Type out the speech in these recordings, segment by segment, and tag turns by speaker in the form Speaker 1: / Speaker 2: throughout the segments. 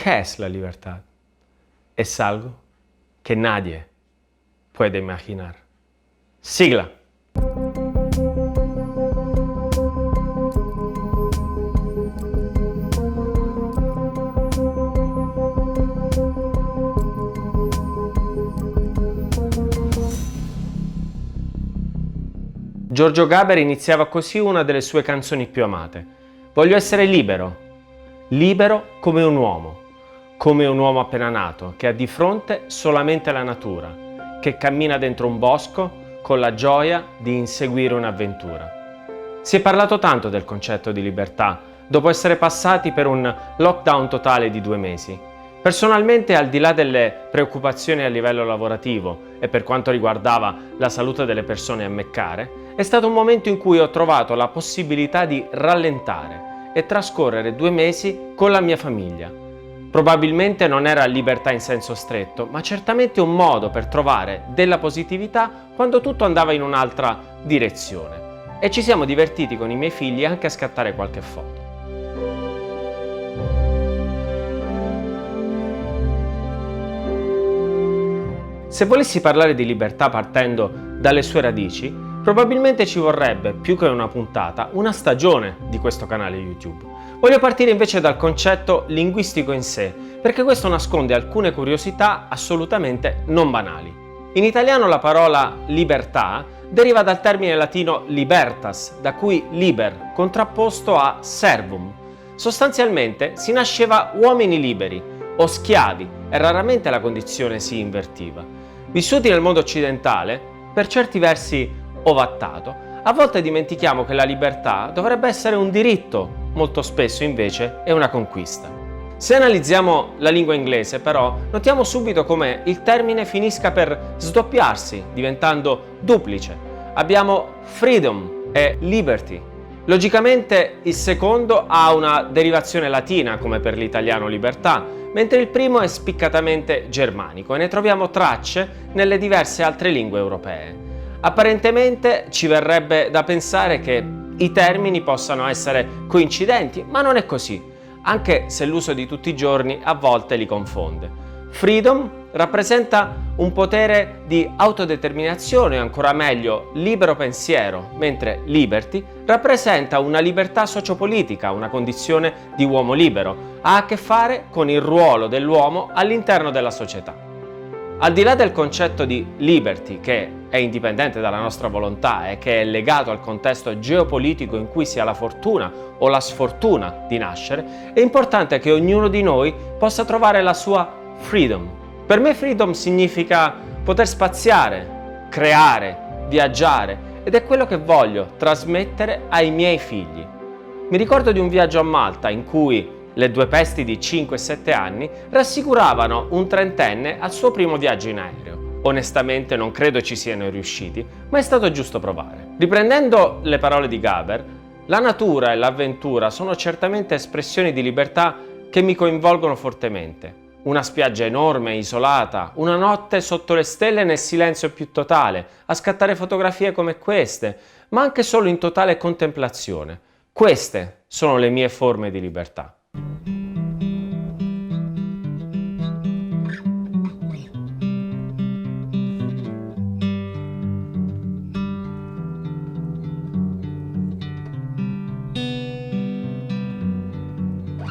Speaker 1: ¿Qué es la libertad? Es algo que nadie puede imaginar. Sigla. Giorgio Gaber iniziava così una delle sue canzoni più amate. Voglio essere libero, libero come un uomo appena nato, che ha di fronte solamente la natura, che cammina dentro un bosco con la gioia di inseguire un'avventura. Si è parlato tanto del concetto di libertà, dopo essere passati per un lockdown totale di 2 mesi. Personalmente, al di là delle preoccupazioni a livello lavorativo e per quanto riguardava la salute delle persone a me care, è stato un momento in cui ho trovato la possibilità di rallentare e trascorrere 2 mesi con la mia famiglia. Probabilmente non era libertà in senso stretto, ma certamente un modo per trovare della positività quando tutto andava in un'altra direzione. E ci siamo divertiti con i miei figli anche a scattare qualche foto. Se volessi parlare di libertà partendo dalle sue radici, probabilmente ci vorrebbe, più che una puntata, una stagione di questo canale YouTube. Voglio partire invece dal concetto linguistico in sé, perché questo nasconde alcune curiosità assolutamente non banali. In italiano la parola libertà deriva dal termine latino libertas, da cui liber, contrapposto a servum. Sostanzialmente si nasceva uomini liberi o schiavi e raramente la condizione si invertiva. Vissuti nel mondo occidentale, per certi versi ovattato, a volte dimentichiamo che la libertà dovrebbe essere un diritto, molto spesso invece è una conquista. Se analizziamo la lingua inglese, però, notiamo subito come il termine finisca per sdoppiarsi, diventando duplice. Abbiamo freedom e liberty. Logicamente il secondo ha una derivazione latina, come per l'italiano libertà, mentre il primo è spiccatamente germanico e ne troviamo tracce nelle diverse altre lingue europee. Apparentemente ci verrebbe da pensare che i termini possano essere coincidenti, ma non è così, anche se l'uso di tutti i giorni a volte li confonde. Freedom rappresenta un potere di autodeterminazione, o ancora meglio, libero pensiero, mentre liberty rappresenta una libertà sociopolitica, una condizione di uomo libero, ha a che fare con il ruolo dell'uomo all'interno della società. Al di là del concetto di liberty, che è indipendente dalla nostra volontà e che è legato al contesto geopolitico in cui si ha la fortuna o la sfortuna di nascere, è importante che ognuno di noi possa trovare la sua freedom. Per me freedom significa poter spaziare, creare, viaggiare ed è quello che voglio trasmettere ai miei figli. Mi ricordo di un viaggio a Malta in cui le 2 pesti di 5 e 7 anni rassicuravano un trentenne al suo primo viaggio in aereo. Onestamente non credo ci siano riusciti, ma è stato giusto provare. Riprendendo le parole di Gaber, la natura e l'avventura sono certamente espressioni di libertà che mi coinvolgono fortemente. Una spiaggia enorme, isolata, una notte sotto le stelle nel silenzio più totale, a scattare fotografie come queste, ma anche solo in totale contemplazione. Queste sono le mie forme di libertà.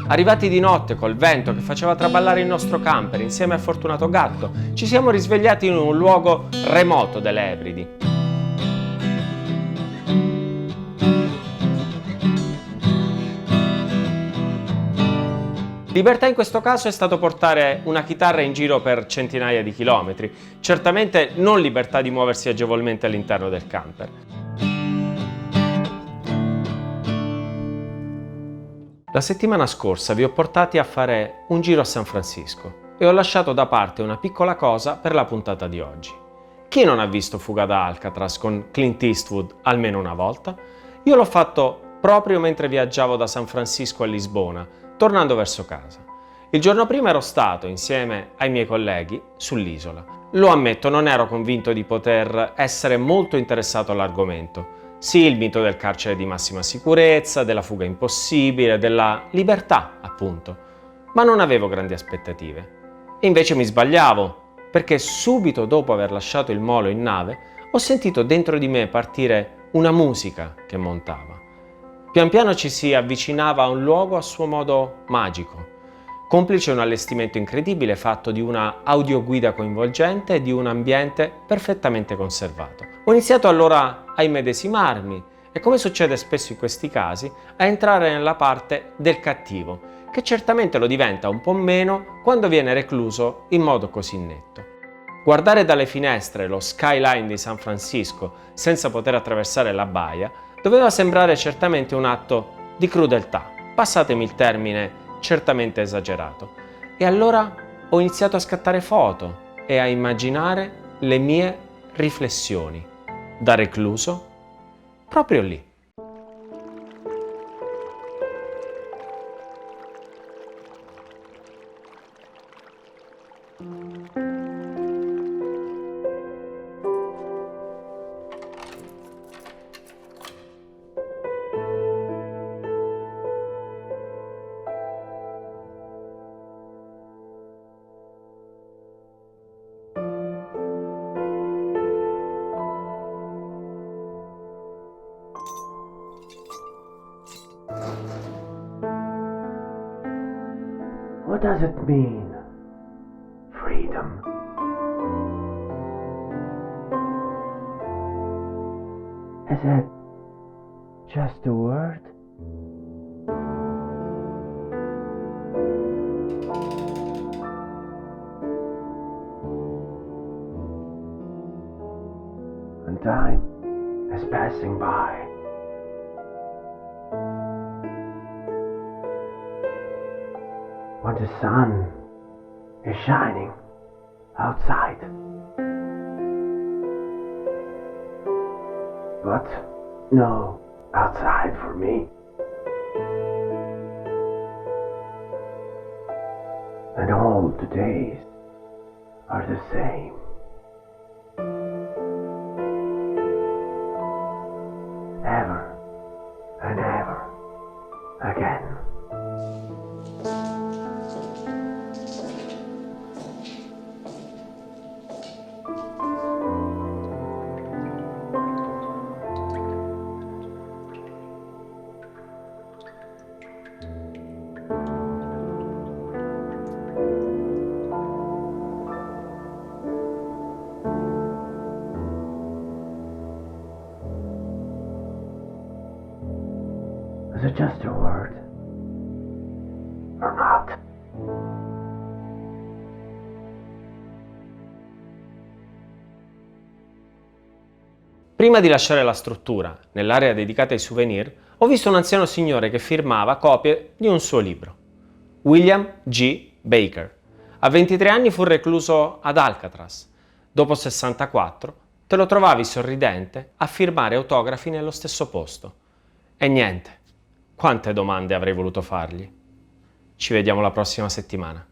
Speaker 1: Arrivati di notte col vento che faceva traballare il nostro camper insieme a Fortunato Gatto, ci siamo risvegliati in un luogo remoto delle Ebridi. Libertà in questo caso è stato portare una chitarra in giro per centinaia di chilometri, certamente non libertà di muoversi agevolmente all'interno del camper. La settimana scorsa vi ho portati a fare un giro a San Francisco e ho lasciato da parte una piccola cosa per la puntata di oggi. Chi non ha visto Fuga da Alcatraz con Clint Eastwood almeno una volta? Io l'ho fatto proprio mentre viaggiavo da San Francisco a Lisbona, tornando verso casa. Il giorno prima ero stato, insieme ai miei colleghi, sull'isola. Lo ammetto, non ero convinto di poter essere molto interessato all'argomento. Sì, il mito del carcere di massima sicurezza, della fuga impossibile, della libertà, appunto. ma non avevo grandi aspettative. E invece mi sbagliavo, perché subito dopo aver lasciato il molo in nave ho sentito dentro di me partire una musica che montava. Pian piano ci si avvicinava a un luogo a suo modo magico, complice un allestimento incredibile fatto di una audioguida coinvolgente e di un ambiente perfettamente conservato. Ho iniziato allora a immedesimarmi e, come succede spesso in questi casi, a entrare nella parte del cattivo, che certamente lo diventa un po' meno quando viene recluso in modo così netto. Guardare dalle finestre lo skyline di San Francisco senza poter attraversare la baia doveva sembrare certamente un atto di crudeltà, passatemi il termine certamente esagerato. E allora ho iniziato a scattare foto e a immaginare le mie riflessioni da recluso proprio lì.
Speaker 2: What does it mean? Freedom. Is it just a word? And time is passing by. When the sun is shining outside. But no outside for me. And all the days are the same. Ever and ever again. Is it just a word? Or not?
Speaker 1: Prima di lasciare la struttura, nell'area dedicata ai souvenir, ho visto un anziano signore che firmava copie di un suo libro. William G. Baker. A 23 anni fu recluso ad Alcatraz. Dopo 64 te lo trovavi sorridente a firmare autografi nello stesso posto. E niente, quante domande avrei voluto fargli. Ci vediamo la prossima settimana.